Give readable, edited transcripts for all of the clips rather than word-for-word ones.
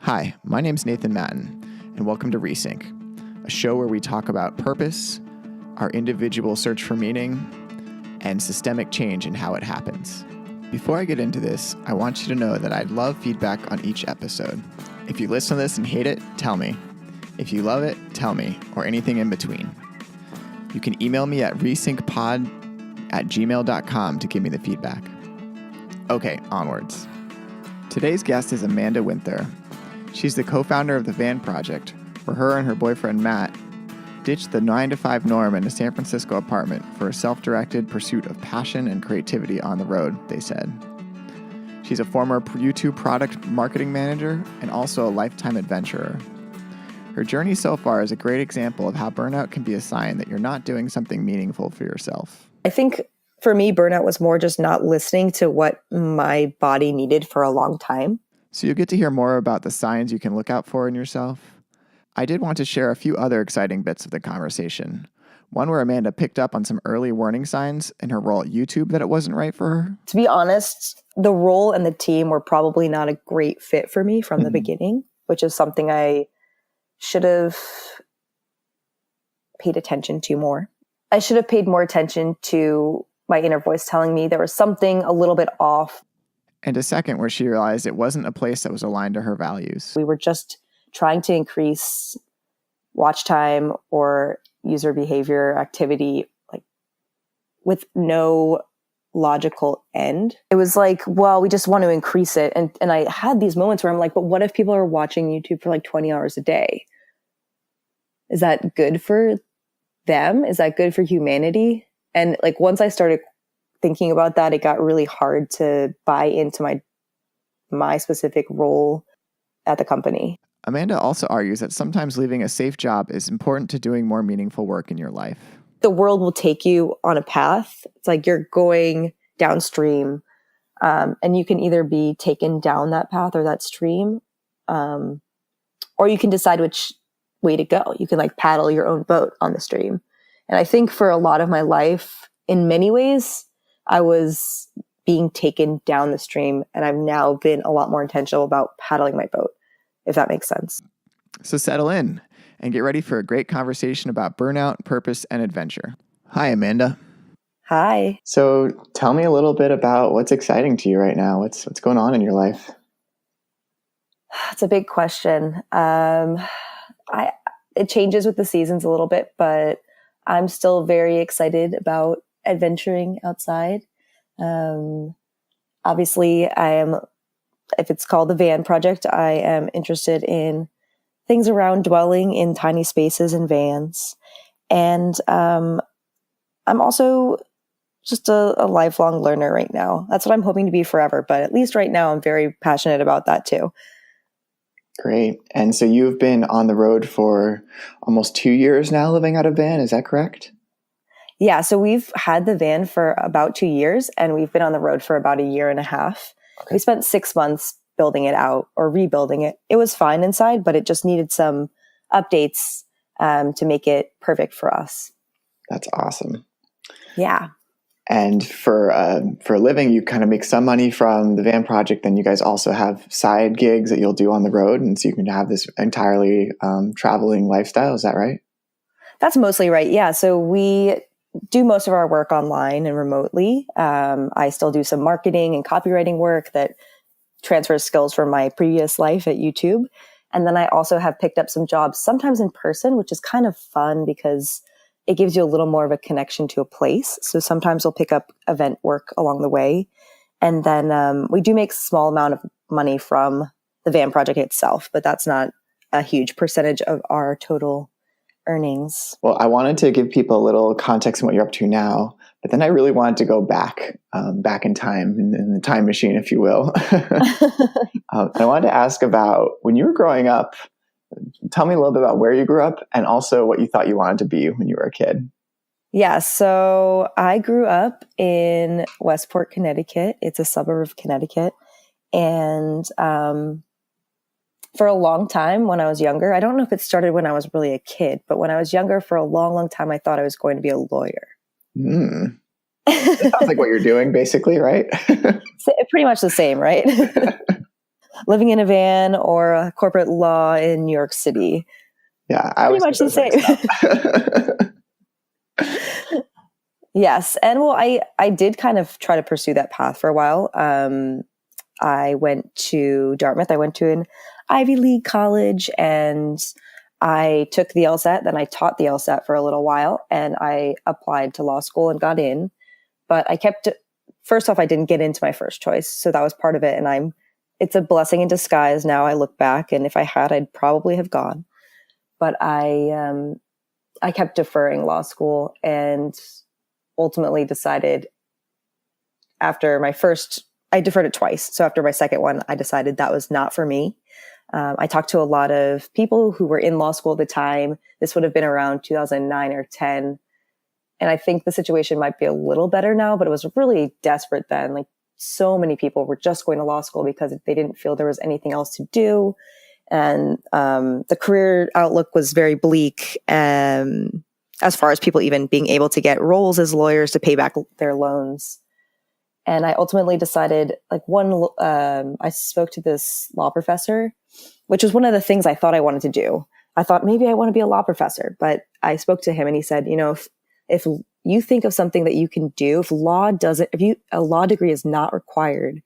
Hi, my name's Nathan Matten, and welcome to Resync, a show where we talk about purpose, our individual search for meaning, and systemic change and how it happens. Before I get into this, I want you to know that I'd love feedback on each episode. If you listen to this and hate it, tell me. If you love it, tell me, or anything in between. You can email me at resyncpod@gmail.com to give me the feedback. Okay, onwards. Today's guest is Amanda Winther. She's the co-founder of the Van Project, where her and her boyfriend Matt ditched the 9-to-5 norm in a San Francisco apartment for a self-directed pursuit of passion and creativity on the road, they said. She's a former YouTube product marketing manager and also a lifetime adventurer. Her journey so far is a great example of how burnout can be a sign that you're not doing something meaningful for yourself. I think for me, burnout was more just not listening to what my body needed for a long time. So you'll get to hear more about the signs you can look out for in yourself. I did want to share a few other exciting bits of the conversation. One where Amanda picked up on some early warning signs in her role at YouTube that it wasn't right for her. To be honest, the role and the team were probably not a great fit for me from the beginning, which is something I should have paid attention to more. I should have paid more attention to my inner voice telling me there was something a little bit off. And a second where she realized it wasn't a place that was aligned to her values. We were just trying to increase watch time or user behavior activity, like with no logical end. It was like, well, we just want to increase it. And I had these moments where I'm like, but what if people are watching YouTube for like 20 hours a day? Is that good for them? Is that good for humanity? And like once I started thinking about that, it got really hard to buy into my specific role at the company. Amanda also argues that sometimes leaving a safe job is important to doing more meaningful work in your life. The world will take you on a path. It's like you're going downstream, and you can either be taken down that path or that stream, or you can decide which way to go. You can like paddle your own boat on the stream. And I think for a lot of my life, in many ways, I was being taken down the stream, and I've now been a lot more intentional about paddling my boat, if that makes sense. So settle in and get ready for a great conversation about burnout, purpose, and adventure. Hi, Amanda. Hi. So tell me a little bit about what's exciting to you right now. What's going on in your life? It's a big question. It changes with the seasons a little bit, but I'm still very excited about adventuring outside. Obviously, if it's called the Van Project, I am interested in things around dwelling in tiny spaces and vans. And I'm also just a lifelong learner right now. That's what I'm hoping to be forever. But at least right now, I'm very passionate about that too. Great. And so you've been on the road for almost 2 years now living out of van. Is that correct? Yeah. So we've had the van for about 2 years and we've been on the road for about 1.5 years. Okay. We spent 6 months building it out or rebuilding it. It was fine inside, but it just needed some updates to make it perfect for us. That's awesome. Yeah. And for a living, you kind of make some money from the Van Project. Then you guys also have side gigs that you'll do on the road. And so you can have this entirely traveling lifestyle. Is that right? That's mostly right. Yeah. So we do most of our work online and remotely. I still do some marketing and copywriting work that transfers skills from my previous life at YouTube. And then I also have picked up some jobs, sometimes in person, which is kind of fun because it gives you a little more of a connection to a place. So sometimes we'll pick up event work along the way. And then we do make a small amount of money from the Van Project itself, but that's not a huge percentage of our total earnings. Well, I wanted to give people a little context on what you're up to now, but then I really wanted to go back in time, in the time machine, if you will. I wanted to ask about when you were growing up. Tell me a little bit about where you grew up and also what you thought you wanted to be when you were a kid. Yeah, so I grew up in Westport, Connecticut. It's a suburb of Connecticut. And for a long time when I was younger, I don't know if it started when I was really a kid, but when I was younger, for a long, long time, I thought I was going to be a lawyer. It sounds like what you're doing, basically, right? Pretty much the same, right? living in a van or a corporate law in New York City. Yeah, I Pretty always much the same. Yes. And well, I did kind of try to pursue that path for a while. I went to Dartmouth. I went to an Ivy League college and I took the LSAT. Then I taught the LSAT for a little while and I applied to law school and got in. But first off, I didn't get into my first choice. So that was part of it. And it's a blessing in disguise. Now I look back and if I had, I'd probably have gone. But I kept deferring law school and ultimately decided after I deferred it twice. So after my second one, I decided that was not for me. I talked to a lot of people who were in law school at the time. This would have been around 2009 or 10. And I think the situation might be a little better now, but it was really desperate then. Like so many people were just going to law school because they didn't feel there was anything else to do. And the career outlook was very bleak. As far as people even being able to get roles as lawyers to pay back their loans. And I ultimately decided, I spoke to this law professor, which was one of the things I thought I wanted to do. I thought maybe I want to be a law professor, but I spoke to him and he said, if you think of something that you can do, if a law degree is not required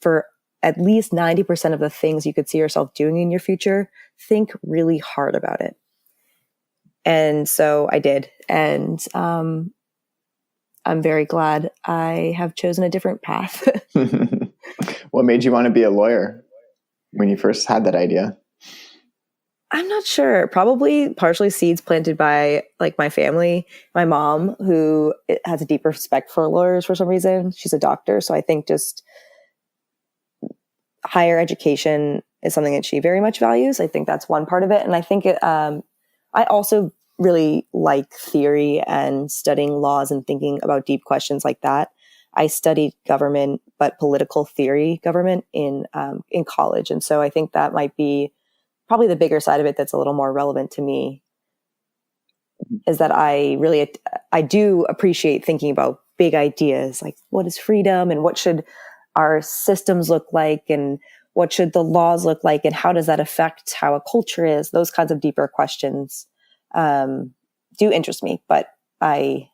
for at least 90% of the things you could see yourself doing in your future, think really hard about it. And so I did. And I'm very glad I have chosen a different path. What made you want to be a lawyer when you first had that idea? I'm not sure. Probably partially seeds planted by my family. My mom, who has a deep respect for lawyers for some reason. She's a doctor. So I think just higher education is something that she very much values. I think that's one part of it. And I think I also really like theory and studying laws and thinking about deep questions like that. I studied government, but political theory government in college. And so I think that might be probably the bigger side of it that's a little more relevant to me, is that I do appreciate thinking about big ideas, like what is freedom and what should our systems look like and what should the laws look like and how does that affect how a culture is? Those kinds of deeper questions do interest me, but I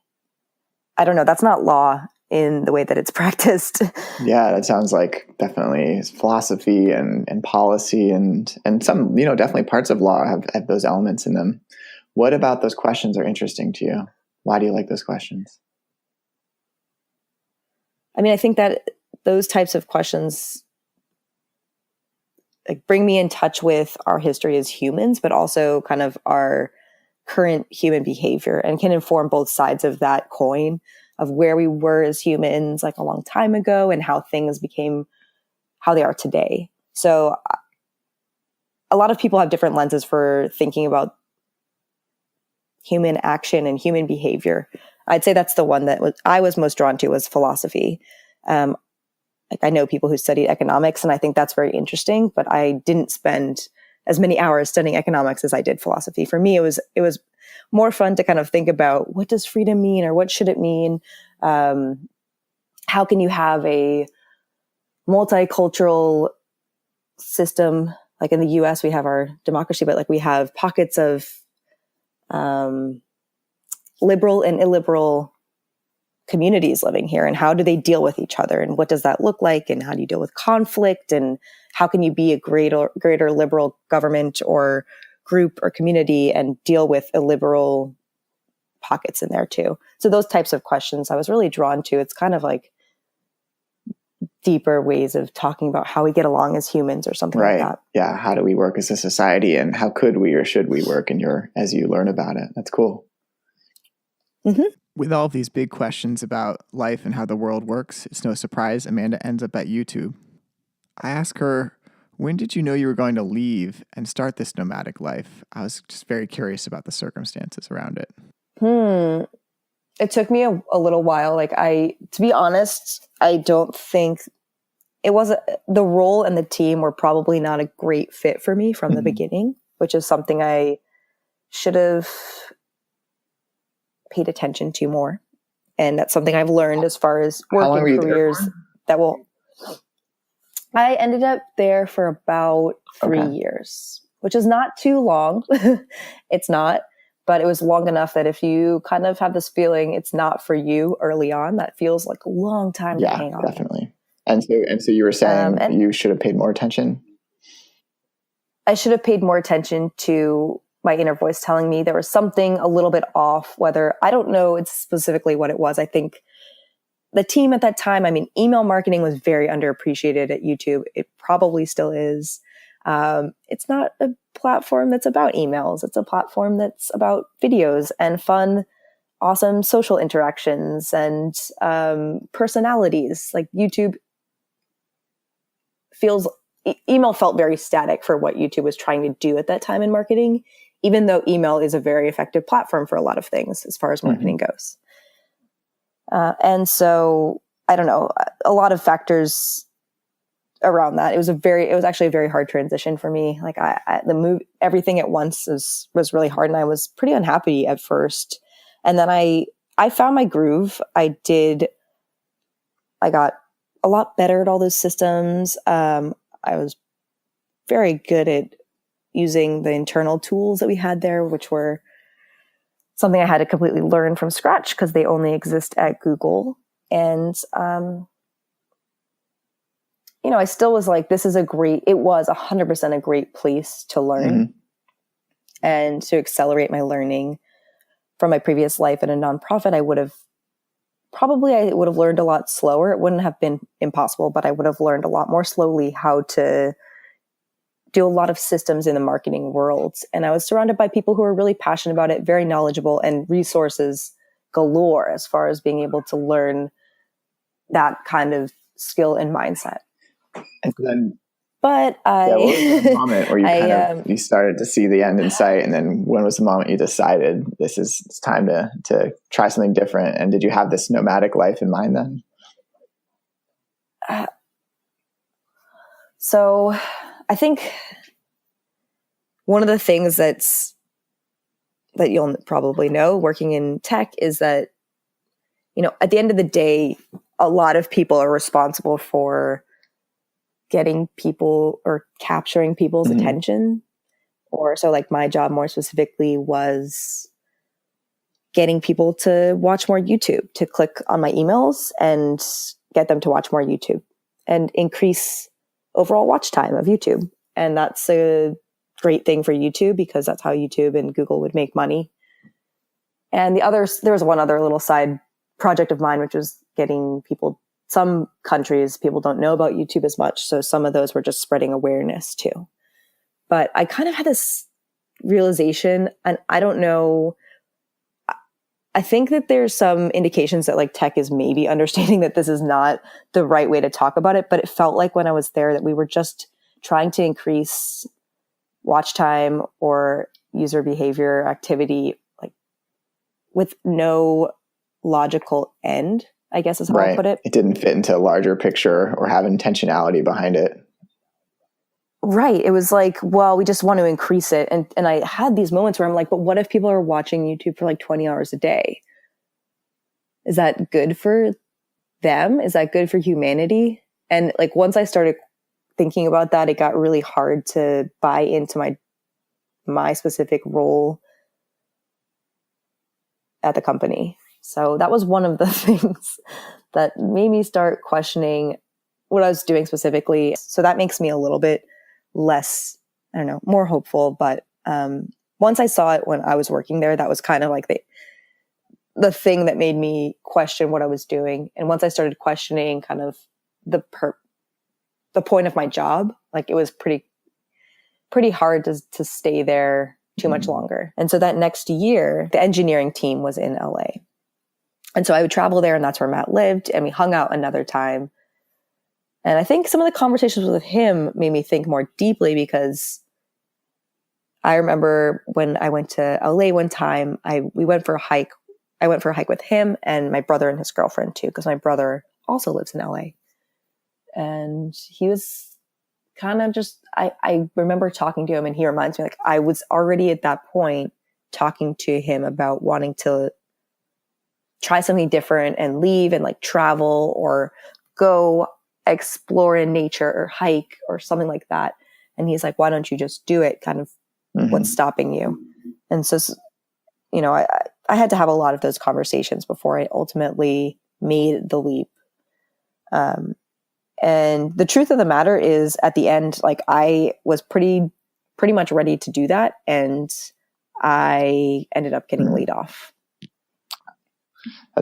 don't know. That's not law in the way that it's practiced. Yeah, that sounds like definitely philosophy and policy and some, definitely parts of law have those elements in them. What about those questions are interesting to you? Why do you like those questions? I mean, I think that those types of questions bring me in touch with our history as humans, but also kind of our current human behavior and can inform both sides of that coin of where we were as humans a long time ago and how things became how they are today. So a lot of people have different lenses for thinking about human action and human behavior. I'd say that's the one that I was most drawn to was philosophy. I know people who studied economics and I think that's very interesting, but I didn't spend as many hours studying economics as I did philosophy. For me, it was more fun to kind of think about what does freedom mean or what should it mean? How can you have a multicultural system? Like in the US, we have our democracy, but we have pockets of liberal and illiberal communities living here, and how do they deal with each other, and what does that look like, and how do you deal with conflict, and how can you be a greater liberal government or group or community and deal with illiberal pockets in there too. So those types of questions I was really drawn to. It's kind of like deeper ways of talking about how we get along as humans or something like that. Yeah. How do we work as a society and how could we or should we work as you learn about it? That's cool. Mm-hmm. With all of these big questions about life and how the world works, it's no surprise Amanda ends up at YouTube. I asked her, when did you know you were going to leave and start this nomadic life? I was just very curious about the circumstances around it. It took me a little while. To be honest, I don't think it was the role and the team were probably not a great fit for me from the beginning, which is something I should have paid attention to more. And that's something I've learned as far as work and careers I ended up there for about 3 years, which is not too long. It's not, but it was long enough that if you kind of have this feeling it's not for you early on, that feels like a long time to hang on. Yeah, definitely. And so you were saying you should have paid more attention? I should have paid more attention to my inner voice telling me there was something a little bit off, whether I don't know it's specifically what it was. I think the team at that time, I mean, email marketing was very underappreciated at YouTube. It probably still is. It's not a platform that's about emails. It's a platform that's about videos and fun, awesome social interactions and personalities. Like YouTube email felt very static for what YouTube was trying to do at that time in marketing, even though email is a very effective platform for a lot of things as far as marketing goes. And so I don't know, a lot of factors around that. It was actually a very hard transition for me. Like the move, everything at once was really hard, and I was pretty unhappy at first. And then I found my groove. I got a lot better at all those systems. I was very good at using the internal tools that we had there, which were something I had to completely learn from scratch because they only exist at Google. And, I still was like, it was 100% a great place to learn and to accelerate my learning from my previous life in a nonprofit. I would have learned a lot slower. It wouldn't have been impossible, but I would have learned a lot more slowly how to do a lot of systems in the marketing world. And I was surrounded by people who were really passionate about it, very knowledgeable, and resources galore as far as being able to learn that kind of skill and mindset. And then, but what was the moment where you you started to see the end in sight? And then when was the moment you decided it's time to try something different? And did you have this nomadic life in mind then? So I think one of the things that you'll probably know working in tech is that, at the end of the day, a lot of people are responsible for getting people or capturing people's attention. Or so like my job more specifically was getting people to watch more YouTube, to click on my emails and get them to watch more YouTube and increase overall watch time of YouTube. And that's a great thing for YouTube because that's how YouTube and Google would make money. And there was one other little side project of mine, which was getting some countries, people don't know about YouTube as much. So some of those were just spreading awareness too. But I kind of had this realization, and I don't know, I think that there's some indications that like tech is maybe understanding that this is not the right way to talk about it. But it felt like when I was there that we were just trying to increase watch time or user behavior activity, like with no logical end, I guess is how I put it. It didn't fit into a larger picture or have intentionality behind it. Right. It was like, well, we just want to increase it. And I had these moments where I'm like, but what if people are watching YouTube for like 20 hours a day? Is that good for them? Is that good for humanity? And like, once I started thinking about that, it got really hard to buy into my specific role at the company. So that was one of the things that made me start questioning what I was doing specifically. So that makes me a little bit less, I don't know, more hopeful. But once I saw it when I was working there, that was kind of like the thing that made me question what I was doing. And once I started questioning kind of the point of my job, like it was pretty hard to stay there too much longer. And so that next year, the engineering team was in LA. And so I would travel there, and that's where Matt lived, and we hung out another time. And I think some of the conversations with him made me think more deeply, because I remember when I went to LA one time, we went for a hike. I went for a hike with him and my brother and his girlfriend too, because my brother also lives in LA. And he was kind of just, I remember talking to him, and he reminds me, like, I was already at that point talking to him about wanting to try something different and leave and like travel or go explore in nature or hike or something like that. And he's like, why don't you just do it? Kind of what's stopping you? And so, you know, I had to have a lot of those conversations before I ultimately made the leap. And the truth of the matter is, at the end, like, I was pretty much ready to do that. And I ended up getting laid off,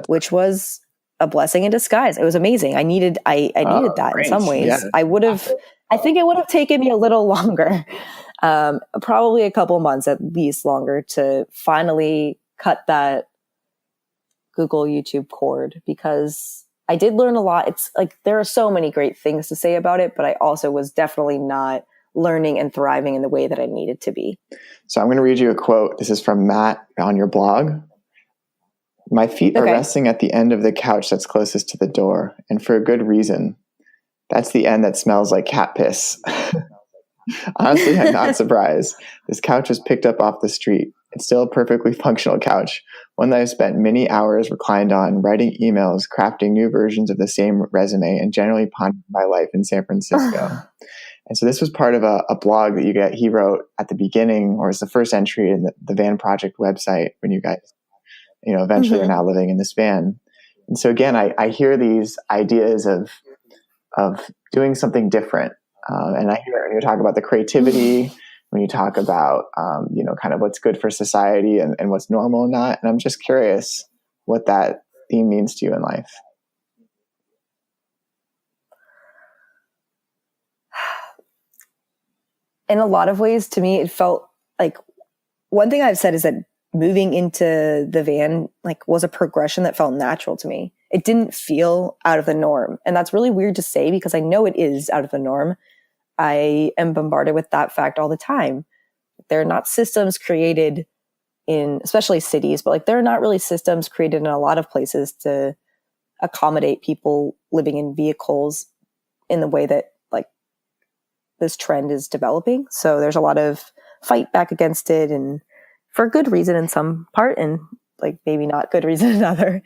which was a blessing in disguise. It was amazing. I needed that great. in some ways. Yeah. I think it would have taken me a little longer, probably a couple months at least longer, to finally cut that Google YouTube cord, because I did learn a lot. It's like, there are so many great things to say about it, but I also was definitely not learning and thriving in the way that I needed to be. So I'm going to read you a quote. This is from Matt on your blog. My feet are resting at the end of the couch that's closest to the door, and for a good reason. That's the end that smells like cat piss. Honestly, I'm not surprised. This couch was picked up off the street. It's still a perfectly functional couch, one that I've spent many hours reclined on, writing emails, crafting new versions of the same resume, and generally pondering my life in San Francisco. And so this was part of a blog that he wrote at the beginning, or it's the first entry in the Van Project website, when you guys, you know, eventually are now living in this van. And so again, I hear these ideas of doing something different. And I hear when you talk about the creativity, when you talk about, you know, kind of what's good for society and what's normal and not. And I'm just curious what that theme means to you in life. In a lot of ways, to me, it felt like, one thing I've said is that moving into the van, like, was a progression that felt natural to me. It didn't feel out of the norm. And that's really weird to say, because I know it is out of the norm. I am bombarded with that fact all the time. There are not systems created in, especially cities, but like, there are not really systems created in a lot of places to accommodate people living in vehicles in the way that, like, this trend is developing. So there's a lot of fight back against it, and for good reason in some part, and like maybe not good reason in other.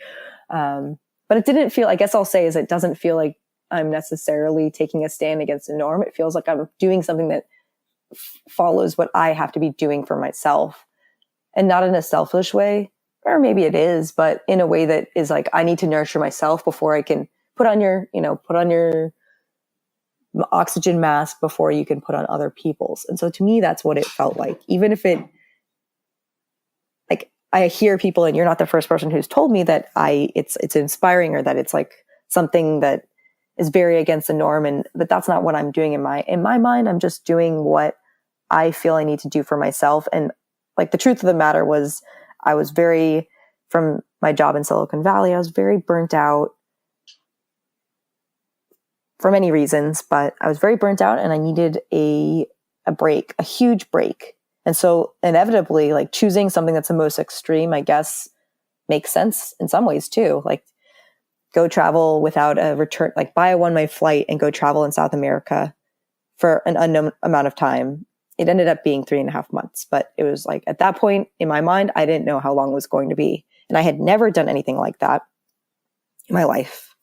But it didn't feel, I guess I'll say, is it doesn't feel like I'm necessarily taking a stand against a norm. It feels like I'm doing something that follows what I have to be doing for myself, and not in a selfish way, or maybe it is, but in a way that is like, I need to nurture myself before I can put on your oxygen mask before you can put on other people's. And so to me, that's what it felt like. Even if it, like, I hear people, and you're not the first person who's told me that it's inspiring, or that it's like something that is very against the norm. But that's not what I'm doing in my mind. I'm just doing what I feel I need to do for myself. And like, the truth of the matter was, I was from my job in Silicon Valley, I was very burnt out for many reasons, but I was very burnt out, and I needed a break, a huge break. And so inevitably, like, choosing something that's the most extreme, I guess, makes sense in some ways too. Like, go travel without a return, like buy a one-way flight and go travel in South America for an unknown amount of time. It ended up being 3.5 months, but it was like, at that point in my mind, I didn't know how long it was going to be. And I had never done anything like that in my life.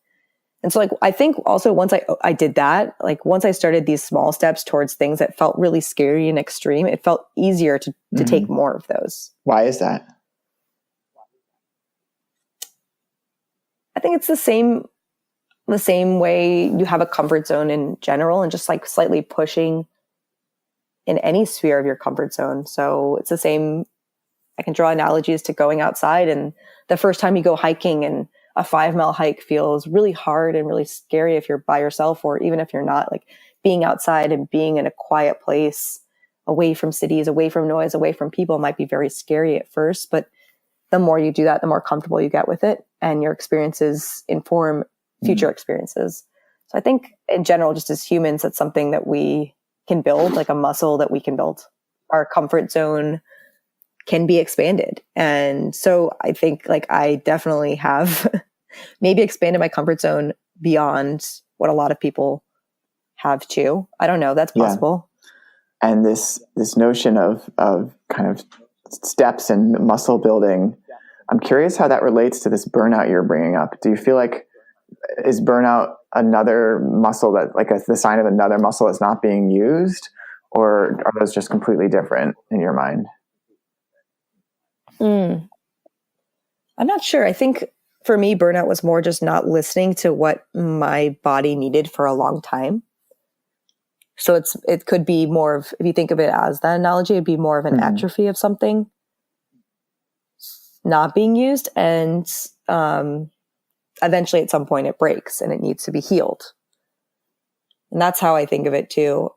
And so, like, I think also once I did that, like, once I started these small steps towards things that felt really scary and extreme, it felt easier to take more of those. Why is that? I think it's the same way you have a comfort zone in general, and just like slightly pushing in any sphere of your comfort zone. So it's the same. I can draw analogies to going outside, and the first time you go hiking, and a 5-mile hike feels really hard and really scary if you're by yourself, or even if you're not. Like, being outside and being in a quiet place, away from cities, away from noise, away from people, might be very scary at first, but the more you do that, the more comfortable you get with it, and your experiences inform future experiences. So I think in general, just as humans, that's something that we can build, like a muscle that we can build. Our comfort zone can be expanded. And so I think, like, I definitely have maybe expanded my comfort zone beyond what a lot of people have too. I don't know. That's possible. Yeah. And this notion of kind of steps and muscle building, I'm curious how that relates to this burnout you're bringing up. Do you feel like, is burnout another muscle that like the sign of another muscle that's not being used, or are those just completely different in your mind? I'm not sure. I think for me, burnout was more just not listening to what my body needed for a long time. So it could be more of, if you think of it as that analogy, it'd be more of an atrophy of something not being used, and eventually at some point it breaks and it needs to be healed. And that's how I think of it too.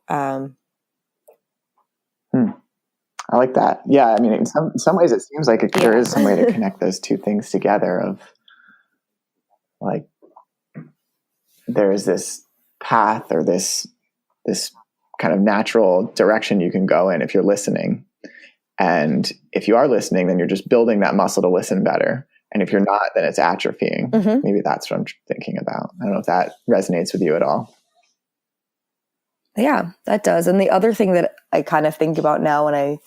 I like that. Yeah, I mean, in some ways, it seems like there is some way to connect those two things together. Of like, there is this path or this kind of natural direction you can go in if you're listening. And if you are listening, then you're just building that muscle to listen better. And if you're not, then it's atrophying. Maybe that's what I'm thinking about. I don't know if that resonates with you at all. Yeah, that does. And the other thing that I kind of think about now when I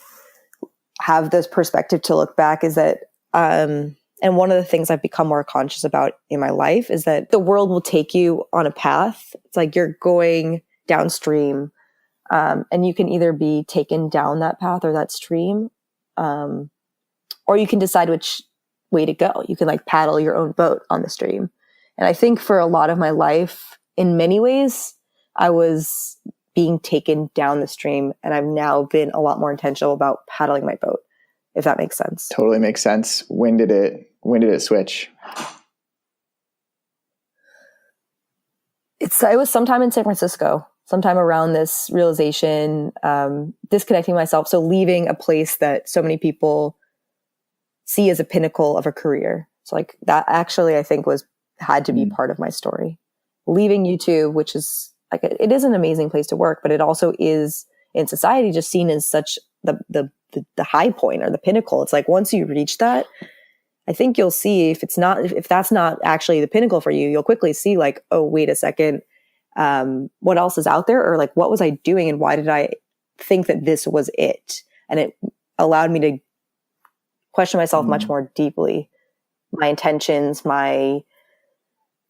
have this perspective to look back is that, and one of the things I've become more conscious about in my life is that the world will take you on a path. It's like you're going downstream, and you can either be taken down that path or that stream, or you can decide which way to go. You can like paddle your own boat on the stream. And I think for a lot of my life, in many ways, I was being taken down the stream, and I've now been a lot more intentional about paddling my boat, if that makes sense. Totally makes sense. When did it switch? It was sometime in San Francisco, sometime around this realization, disconnecting myself. So leaving a place that so many people see as a pinnacle of a career. So like that actually, I think had to be part of my story. Leaving YouTube, which is like, it is an amazing place to work, but it also is in society just seen as such the high point or the pinnacle. It's like, once you reach that, I think you'll see if that's not actually the pinnacle for you, you'll quickly see like, oh, wait a second. What else is out there? Or like, what was I doing? And why did I think that this was it? And it allowed me to question myself much more deeply, my intentions, my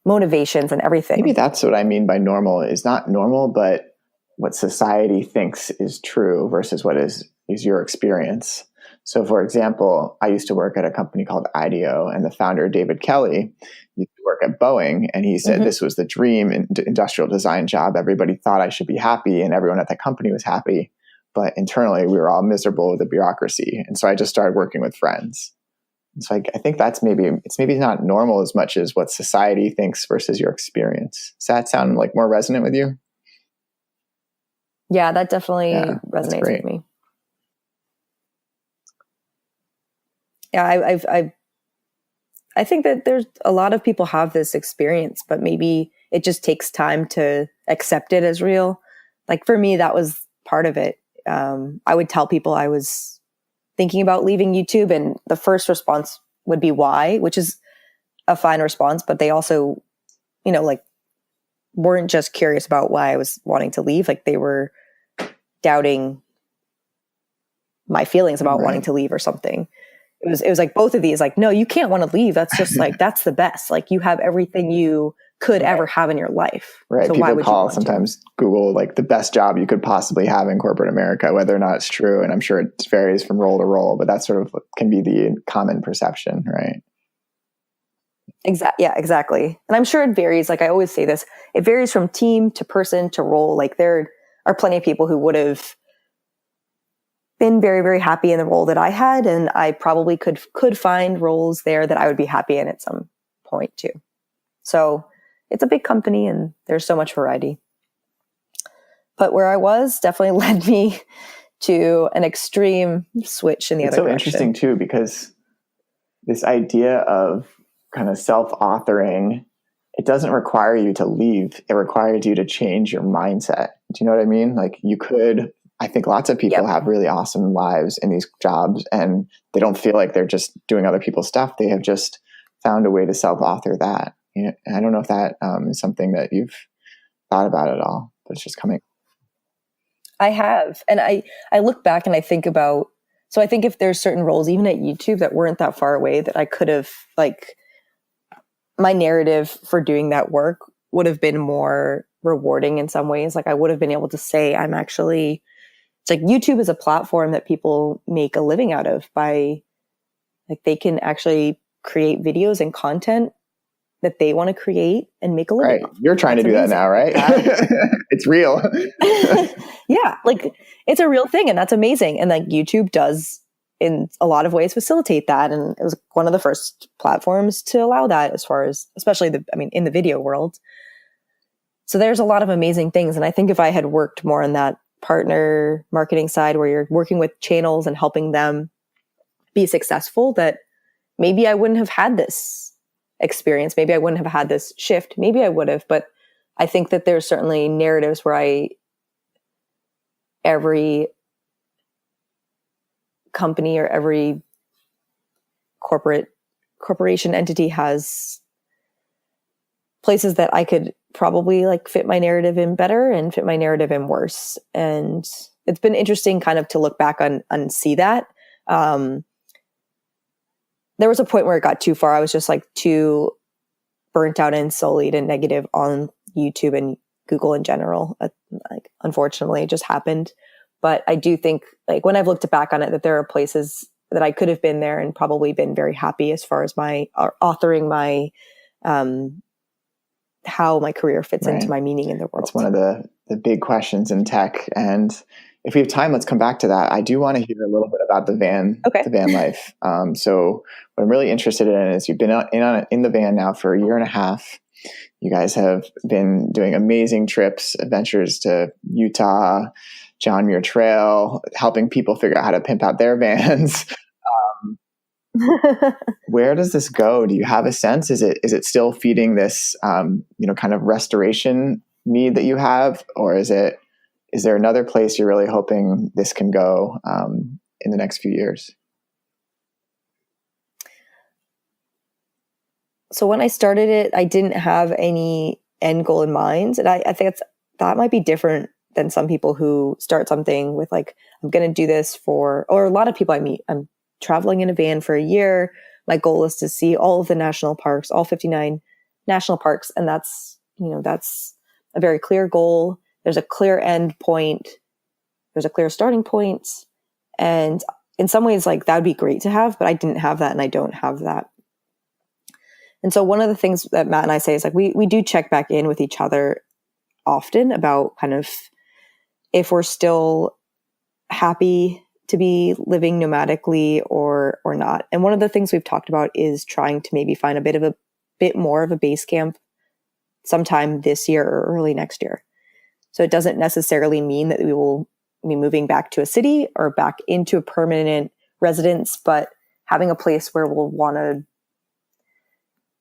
motivations, and everything. Maybe that's what I mean by normal is not normal, but what society thinks is true versus what is your experience. So for example, I used to work at a company called IDEO, and the founder, David Kelly, used to work at Boeing. And he said this was the dream industrial design job. Everybody thought I should be happy, and everyone at that company was happy. But internally, we were all miserable with the bureaucracy. And so I just started working with friends. And so I think that's maybe not normal as much as what society thinks versus your experience. Does that sound like more resonant with you? Yeah, that definitely resonates with me. Yeah, I think that there's a lot of people have this experience, but maybe it just takes time to accept it as real. Like for me, that was part of it. I would tell people I was thinking about leaving YouTube, and the first response would be why, which is a fine response, but they also, like weren't just curious about why I was wanting to leave. Like they were doubting my feelings about wanting to leave or something. It was like both of these, like, no, you can't want to leave. That's just like, that's the best. Like you have everything you could ever have in your life. Right. So people call sometimes Google like the best job you could possibly have in corporate America, whether or not it's true. And I'm sure it varies from role to role, but that sort of can be the common perception, right? Yeah, exactly. And I'm sure it varies. Like I always say this, it varies from team to person to role. Like there are plenty of people who would have been very, very happy in the role that I had. And I probably could find roles there that I would be happy in at some point too. So it's a big company and there's so much variety. But where I was definitely led me to an extreme switch in the other direction. It's so interesting too, because this idea of kind of self-authoring, it doesn't require you to leave. It requires you to change your mindset. Do you know what I mean? Like I think lots of people have really awesome lives in these jobs, and they don't feel like they're just doing other people's stuff. They have just found a way to self-author that. I don't know if that is something that you've thought about at all, but it's just coming. I have. And I look back and I think about, so I think if there's certain roles, even at YouTube, that weren't that far away, that I could have, like, my narrative for doing that work would have been more rewarding in some ways. Like I would have been able to say, it's like YouTube is a platform that people make a living out of by, like, they can actually create videos and content that they want to create and make a living. Right. You're trying to do that now, right? It's real. Yeah. Like it's a real thing, and that's amazing. And like YouTube does in a lot of ways facilitate that. And it was one of the first platforms to allow that, as far as, especially in the video world. So there's a lot of amazing things. And I think if I had worked more on that partner marketing side, where you're working with channels and helping them be successful, that maybe I wouldn't have had this experience. Maybe I wouldn't have had this shift. Maybe I would have, but I think that there's certainly narratives where every company or every corporation entity has places that I could probably like fit my narrative in better and fit my narrative in worse. And it's been interesting kind of to look back on and see that. There was a point where it got too far. I was just like too burnt out and sullied and negative on YouTube and Google in general. Like, unfortunately, it just happened. But I do think, like, when I've looked back on it, that there are places that I could have been there and probably been very happy as far as my authoring my how my career fits into my meaning in the world. That's one of the big questions in tech. And if we have time, let's come back to that. I do want to hear a little bit about the van life. So what I'm really interested in is you've been in the van now for a year and a half. You guys have been doing amazing trips, adventures to Utah, John Muir Trail, helping people figure out how to pimp out their vans. Where does this go? Do you have a sense? Is it still feeding this, kind of restoration need that you have, or is there another place you're really hoping this can go in the next few years? So when I started it, I didn't have any end goal in mind. And I think that might be different than some people who start something with like, I'm going to do this or a lot of people I meet, I'm traveling in a van for a year. My goal is to see all of the national parks, all 59 national parks. And that's a very clear goal. There's a clear end point. There's a clear starting point. And in some ways, like, that would be great to have, but I didn't have that and I don't have that. And so one of the things that Matt and I say is, like, we do check back in with each other often about kind of if we're still happy to be living nomadically or not. And one of the things we've talked about is trying to maybe find a bit more of a base camp sometime this year or early next year. So it doesn't necessarily mean that we will be moving back to a city or back into a permanent residence, but having a place where we'll want to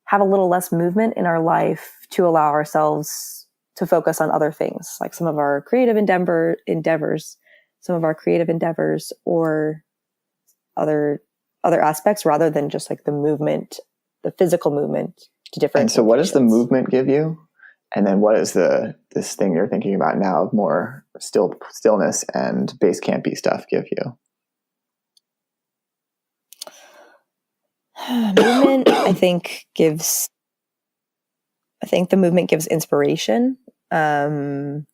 have a little less movement in our life to allow ourselves to focus on other things, like some of our creative endeavors, or other aspects, rather than just like the movement, the physical movement to different. And so what does the movement give you? And then what is this thing you're thinking about now of more stillness and base campy stuff give you? Movement, I think the movement gives inspiration, and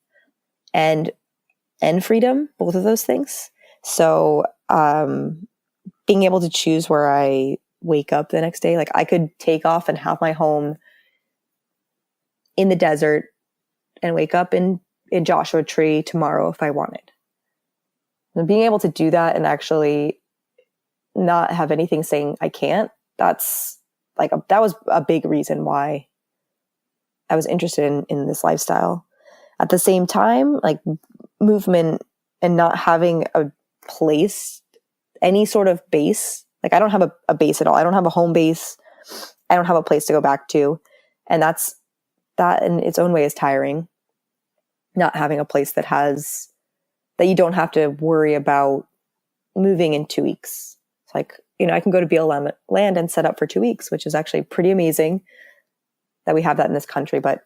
freedom, both of those things. So, being able to choose where I wake up the next day, like I could take off and have my home in the desert and wake up in Joshua Tree tomorrow if I wanted. And being able to do that and actually not have anything saying I can't, that was a big reason why I was interested in this lifestyle. At the same time, like, movement and not having a place, any sort of base, like I don't have a base at all. I don't have a home base. I don't have a place to go back to. And that in its own way is tiring. Not having a place that you don't have to worry about moving in 2 weeks. It's like, I can go to BLM land and set up for 2 weeks, which is actually pretty amazing that we have that in this country. But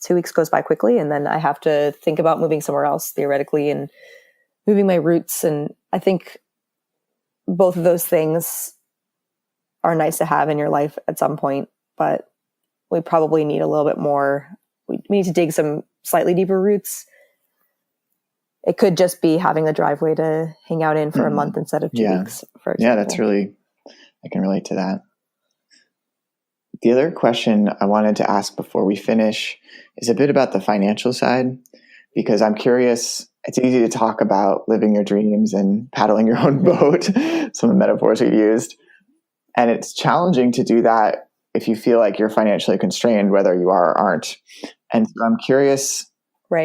2 weeks goes by quickly, and then I have to think about moving somewhere else theoretically and moving my roots. And I think both of those things are nice to have in your life at some point, but we probably need a little bit more. We need to dig some slightly deeper roots. It could just be having a driveway to hang out in for a month instead of 2 weeks, for example. Yeah, that's really, I can relate to that. The other question I wanted to ask before we finish is a bit about the financial side, because I'm curious. It's easy to talk about living your dreams and paddling your own boat, some of the metaphors we've used. And it's challenging to do that if you feel like you're financially constrained, whether you are or aren't. And so I'm curious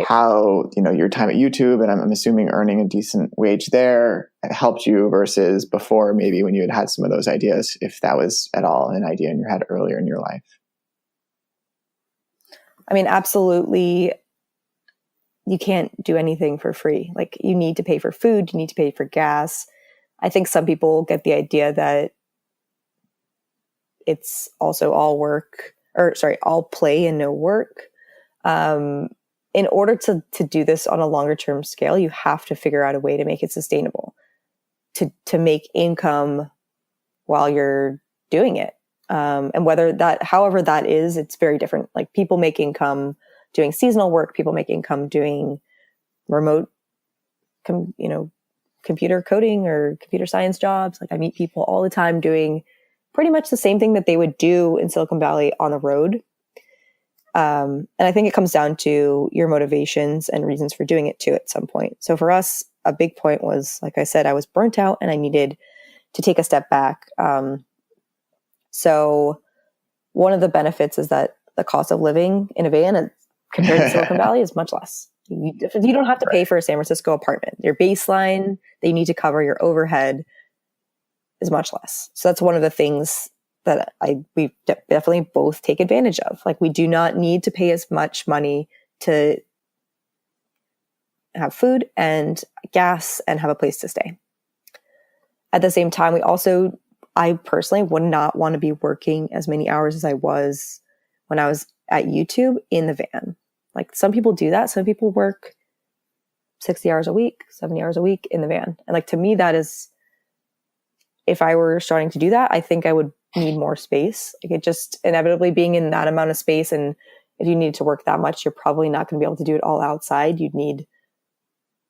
how, your time at YouTube, and I'm assuming earning a decent wage there, helped you versus before, maybe when you had some of those ideas, if that was at all an idea in your head earlier in your life. I mean, absolutely. You can't do anything for free. Like, you need to pay for food, you need to pay for gas. I think some people get the idea that it's also all play and no work. In order to do this on a longer term scale, you have to figure out a way to make it sustainable, to make income while you're doing it. And however that is, it's very different. Like, people make income doing seasonal work, people make income doing remote, computer coding or computer science jobs. Like, I meet people all the time doing pretty much the same thing that they would do in Silicon Valley on the road. And I think it comes down to your motivations and reasons for doing it too at some point. So for us, a big point was, like I said, I was burnt out and I needed to take a step back. So one of the benefits is that the cost of living in a van compared to Silicon Valley is much less. You don't have to pay for a San Francisco apartment. Your baseline that you need to cover, your overhead, is much less. So that's one of the things that we definitely both take advantage of. Like, we do not need to pay as much money to have food and gas and have a place to stay. At the same time, I personally would not want to be working as many hours as I was when I was at YouTube in the van. Like, some people do that. Some people work 60 hours a week, 70 hours a week in the van. And like, to me, that is, if I were starting to do that, I think I would need more space. Like, it just inevitably being in that amount of space. And if you need to work that much, you're probably not going to be able to do it all outside. You'd need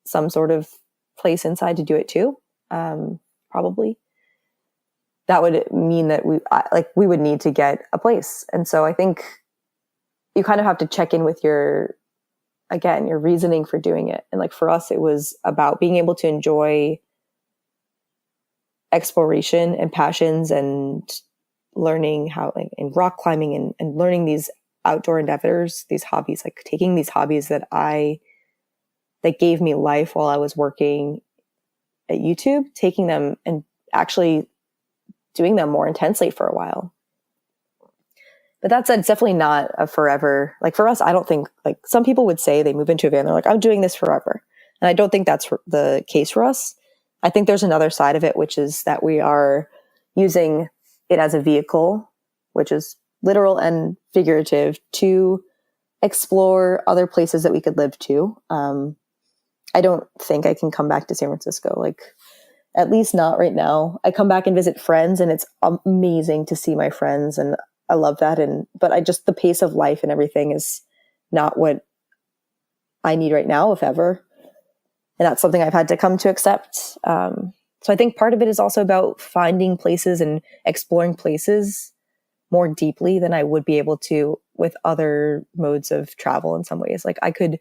some sort of place inside to do it too. Probably. That would mean that we would need to get a place. And so I think you kind of have to check in with your reasoning for doing it. And like, for us, it was about being able to enjoy exploration and passions and learning how, like, in rock climbing and learning these outdoor endeavors, these hobbies, like taking these hobbies that gave me life while I was working at YouTube, taking them and actually doing them more intensely for a while. But that said, it's definitely not a forever. Like, for us, I don't think, like, some people would say they move into a van, they're like, I'm doing this forever. And I don't think that's the case for us. I think there's another side of it, which is that we are using it as a vehicle, which is literal and figurative, to explore other places that we could live too. I don't think I can come back to San Francisco, like, at least not right now. I come back and visit friends, and it's amazing to see my friends, and I love that. But the pace of life and everything is not what I need right now, if ever. And that's something I've had to come to accept. So I think part of it is also about finding places and exploring places more deeply than I would be able to with other modes of travel in some ways. Like, I could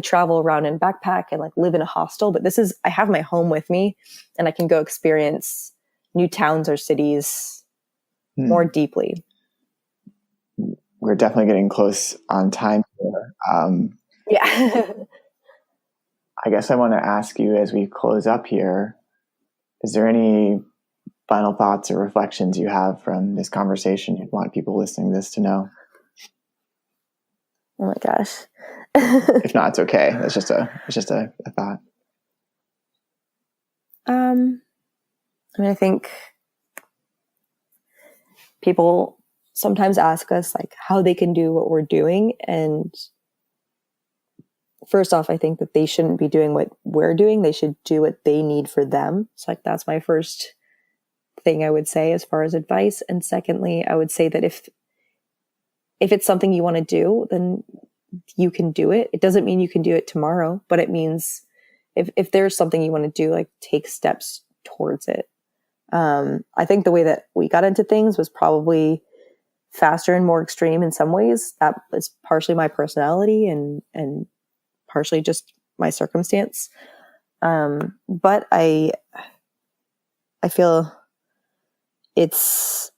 travel around and backpack and like live in a hostel, but I have my home with me, and I can go experience new towns or cities more deeply. We're definitely getting close on time here. Yeah. I guess I want to ask you, as we close up here, is there any final thoughts or reflections you have from this conversation you'd want people listening to this to know? Oh my gosh. If not, it's okay. It's just a thought. I think people sometimes ask us like how they can do what we're doing. And first off, I think that they shouldn't be doing what we're doing. They should do what they need for them. So like, that's my first thing I would say as far as advice. And secondly, I would say that if if it's something you want to do, then you can do it. It doesn't mean you can do it tomorrow, but it means if there's something you want to do, like take steps towards it. I think the way that we got into things was probably faster and more extreme in some ways. That was partially my personality and partially just my circumstance. But I feel it's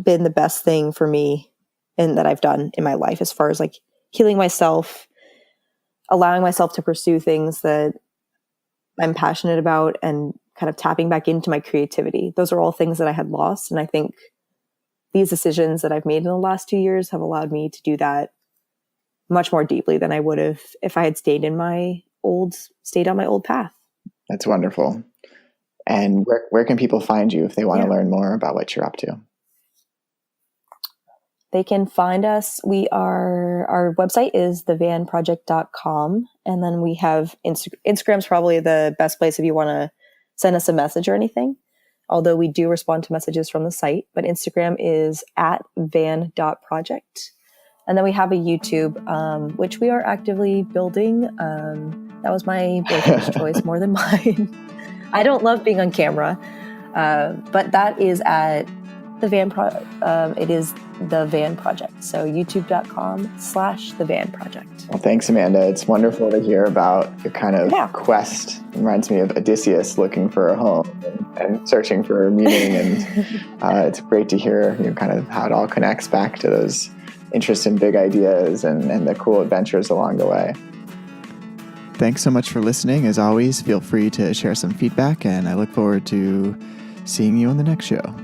been the best thing for me and that I've done in my life as far as like healing myself, allowing myself to pursue things that I'm passionate about, and kind of tapping back into my creativity. Those are all things that I had lost. And I think these decisions that I've made in the last 2 years have allowed me to do that much more deeply than I would have if I had stayed on my old path. That's wonderful. And where can people find you if they want to learn more about what you're up to? They can find us. Our website is thevanproject.com. And then we have Instagram's probably the best place if you want to send us a message or anything. Although we do respond to messages from the site, but Instagram is @van.project. And then we have a YouTube, which we are actively building. That was my boyfriend's choice more than mine. I don't love being on camera, but that is at the Van it is the Van Project. So youtube.com/the Van Project. Well, thanks, Amanda. It's wonderful to hear about your kind of quest. It reminds me of Odysseus looking for a home and searching for meaning. And it's great to hear kind of how it all connects back to those interests in big ideas and the cool adventures along the way. Thanks so much for listening. As always, feel free to share some feedback, and I look forward to seeing you on the next show.